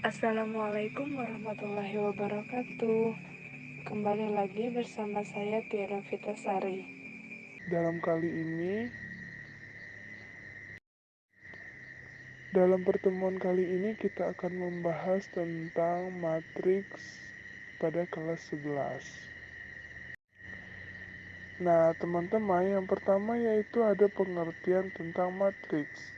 Assalamualaikum warahmatullahi wabarakatuh. Kembali lagi bersama saya Tiara Vitasari. Dalam pertemuan kali ini kita akan membahas tentang matriks pada kelas 11. Nah, teman-teman, yang pertama yaitu ada pengertian tentang matriks.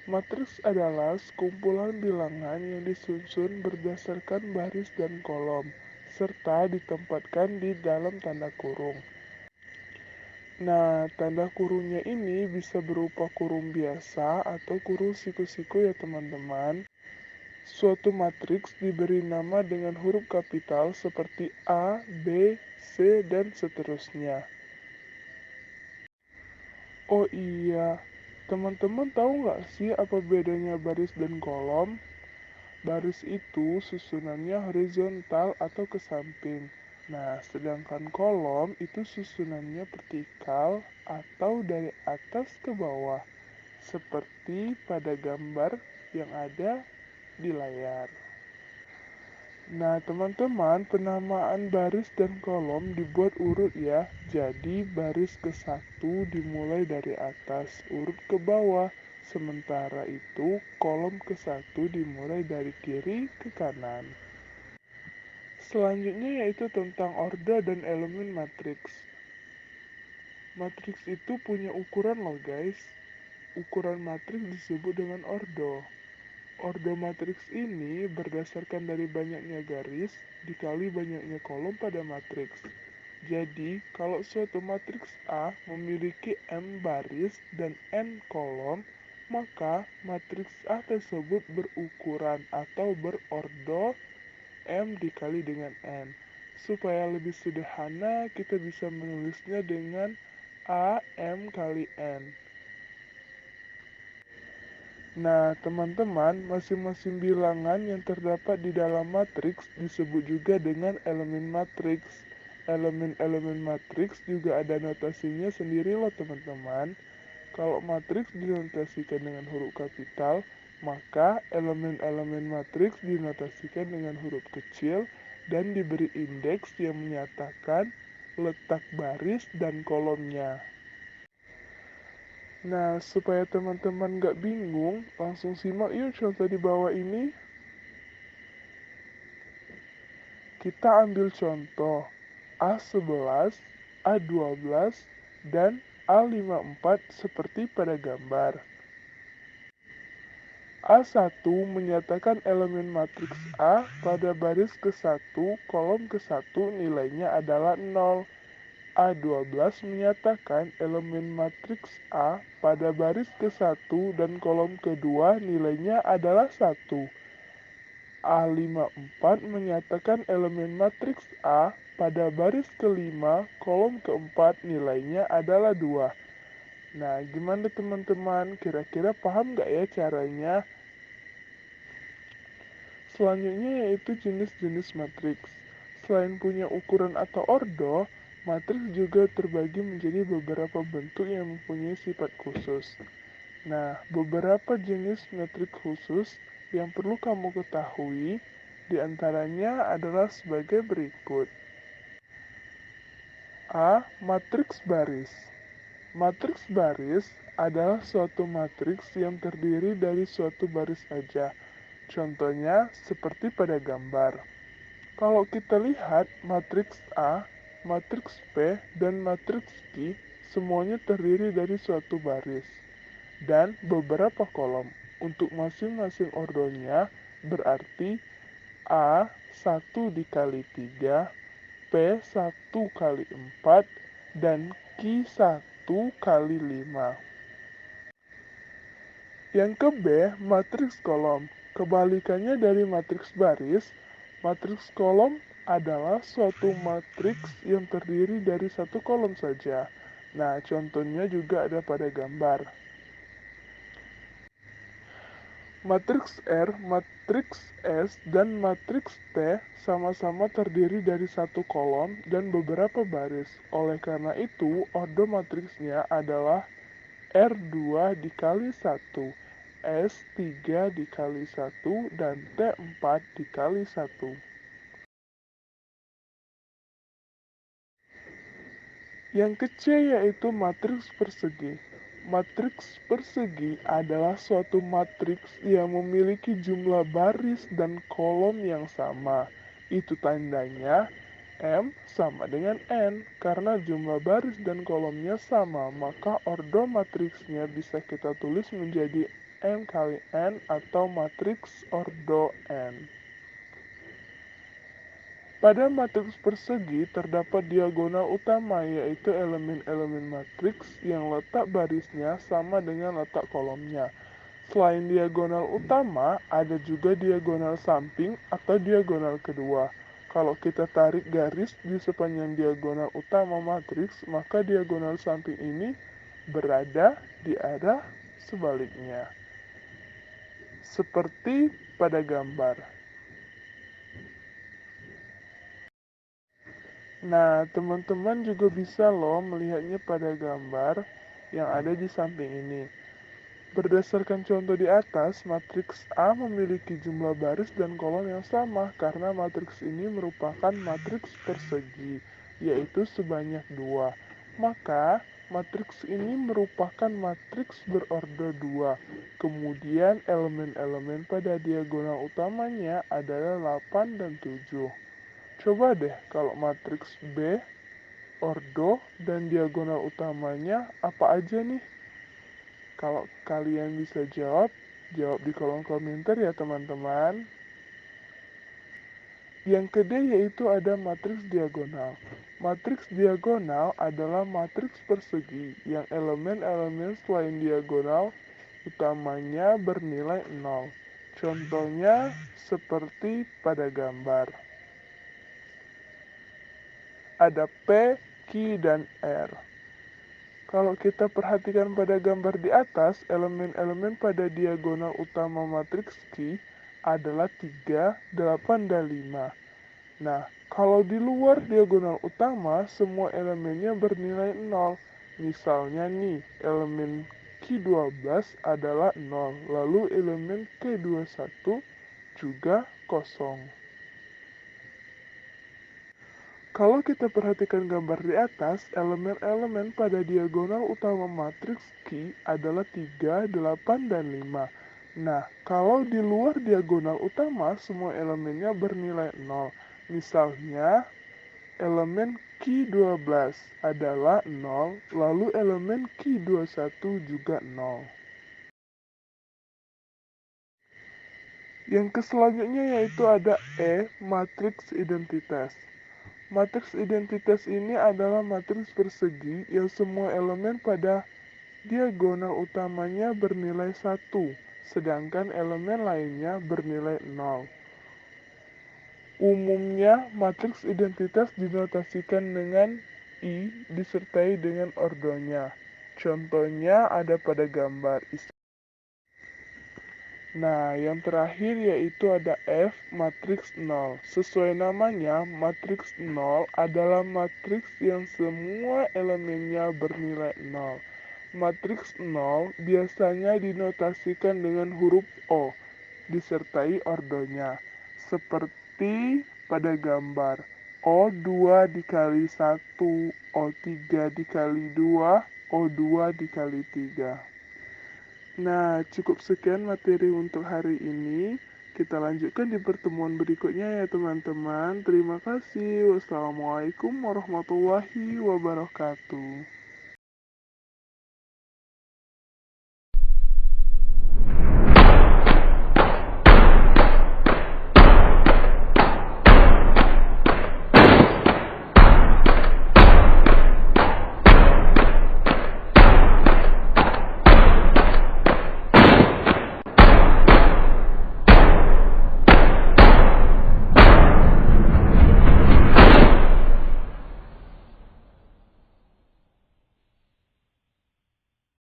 Matriks adalah sekumpulan bilangan yang disusun berdasarkan baris dan kolom, serta ditempatkan di dalam tanda kurung. Nah, tanda kurungnya ini bisa berupa kurung biasa atau kurung siku-siku ya teman-teman. Suatu matriks diberi nama dengan huruf kapital seperti A, B, C, dan seterusnya. Oh iya, teman-teman tahu nggak sih apa bedanya baris dan kolom? Baris itu susunannya horizontal atau ke samping. Nah, sedangkan kolom itu susunannya vertikal atau dari atas ke bawah, seperti pada gambar yang ada di layar. Nah, teman-teman, penamaan baris dan kolom dibuat urut ya. Jadi, baris ke-1 dimulai dari atas, urut ke bawah. Sementara itu, kolom ke-1 dimulai dari kiri ke kanan. Selanjutnya yaitu tentang ordo dan elemen matriks. Matriks itu punya ukuran loh guys. Ukuran matriks disebut dengan ordo. Ordo matriks ini berdasarkan dari banyaknya garis dikali banyaknya kolom pada matriks. Jadi, kalau suatu matriks A memiliki M baris dan N kolom, maka matriks A tersebut berukuran atau berordo M dikali dengan N. Supaya lebih sederhana, kita bisa menulisnya dengan A M kali N. Nah, teman-teman, masing-masing bilangan yang terdapat di dalam matriks disebut juga dengan elemen matriks. Elemen-elemen matriks juga ada notasinya sendiri loh, teman-teman. Kalau matriks dinotasikan dengan huruf kapital, maka elemen-elemen matriks dinotasikan dengan huruf kecil dan diberi indeks yang menyatakan letak baris dan kolomnya. Nah, supaya teman-teman gak bingung, langsung simak yuk contoh di bawah ini. Kita ambil contoh A11, A12, dan A54 seperti pada gambar. A1 menyatakan elemen matriks A pada baris ke-1, kolom ke-1 nilainya adalah 0. A12 menyatakan elemen matriks A pada baris ke-1 dan kolom kedua nilainya adalah 1. A54 menyatakan elemen matriks A pada baris ke-5, kolom ke-4 nilainya adalah 2. Nah, gimana teman-teman? Kira-kira paham nggak ya caranya? Selanjutnya yaitu jenis-jenis matriks. Selain punya ukuran atau ordo, matriks juga terbagi menjadi beberapa bentuk yang mempunyai sifat khusus. Nah, beberapa jenis matriks khusus yang perlu kamu ketahui diantaranya adalah sebagai berikut. A. Matriks baris. Matriks baris adalah suatu matriks yang terdiri dari suatu baris saja. Contohnya seperti pada gambar. Kalau kita lihat matriks A, matriks P, dan matriks Q, semuanya terdiri dari suatu baris dan beberapa kolom. Untuk masing-masing ordonya berarti A 1 dikali 3, P 1 kali 4, dan Q 1 kali 5. Yang ke B, matriks kolom. Kebalikannya dari matriks baris, matriks kolom adalah suatu matriks yang terdiri dari satu kolom saja. Nah, contohnya juga ada pada gambar. Matriks R, matriks S, dan matriks T sama-sama terdiri dari satu kolom dan beberapa baris. Oleh karena itu, ordo matriksnya adalah R2 dikali 1. S 3 dikali 1 dan T 4 dikali 1. Yang kecil yaitu matriks persegi. Matriks persegi adalah suatu matriks yang memiliki jumlah baris dan kolom yang sama. Itu tandanya M sama dengan N. Karena jumlah baris dan kolomnya sama, maka ordo matriksnya bisa kita tulis menjadi M kali N atau matriks ordo N. Pada matriks persegi terdapat diagonal utama, yaitu elemen-elemen matriks yang letak barisnya sama dengan letak kolomnya. Selain diagonal utama, ada juga diagonal samping atau diagonal kedua. Kalau kita tarik garis di sepanjang diagonal utama matriks, maka diagonal samping ini berada di arah sebaliknya. Seperti pada gambar. Nah, teman-teman juga bisa loh melihatnya pada gambar yang ada di samping ini. Berdasarkan contoh di atas, matriks A memiliki jumlah baris dan kolom yang sama karena matriks ini merupakan matriks persegi, yaitu sebanyak 2. Maka, matriks ini merupakan matriks berorder 2. Kemudian, elemen-elemen pada diagonal utamanya adalah 8 dan 7. Coba deh kalau matriks B, ordo, dan diagonal utamanya apa aja nih? Kalau kalian bisa jawab di kolom komentar ya teman-teman. Yang kedua yaitu ada matriks diagonal. Matriks diagonal adalah matriks persegi yang elemen-elemen selain diagonal utamanya bernilai 0. Contohnya seperti pada gambar. Ada P, Q, dan R. Kalau kita perhatikan pada gambar di atas, elemen-elemen pada diagonal utama matriks Q adalah 3, 8, dan 5. Nah, kalau di luar diagonal utama, semua elemennya bernilai 0. Misalnya nih, elemen Q12 adalah 0, lalu elemen Q21 juga kosong. Kalau kita perhatikan gambar di atas, elemen-elemen pada diagonal utama matriks Q adalah 3, 8, dan 5. Nah, kalau di luar diagonal utama, semua elemennya bernilai 0. Misalnya, elemen Q12 adalah 0, lalu elemen Q21 juga 0. Yang selanjutnya yaitu ada E, matriks identitas. Matriks identitas ini adalah matriks persegi yang semua elemen pada diagonal utamanya bernilai 1, sedangkan elemen lainnya bernilai 0. Umumnya, matriks identitas dinotasikan dengan I disertai dengan ordonya. Contohnya ada pada gambar. Nah, yang terakhir yaitu ada F, matriks 0. Sesuai namanya, matriks 0 adalah matriks yang semua elemennya bernilai 0. Matriks 0 biasanya dinotasikan dengan huruf O, disertai ordonya. Seperti pada gambar, O2 dikali 1, O3 dikali 2, O2 dikali 3. Nah, cukup sekian materi untuk hari ini. Kita lanjutkan di pertemuan berikutnya ya teman-teman. Terima kasih. Wassalamualaikum warahmatullahi wabarakatuh.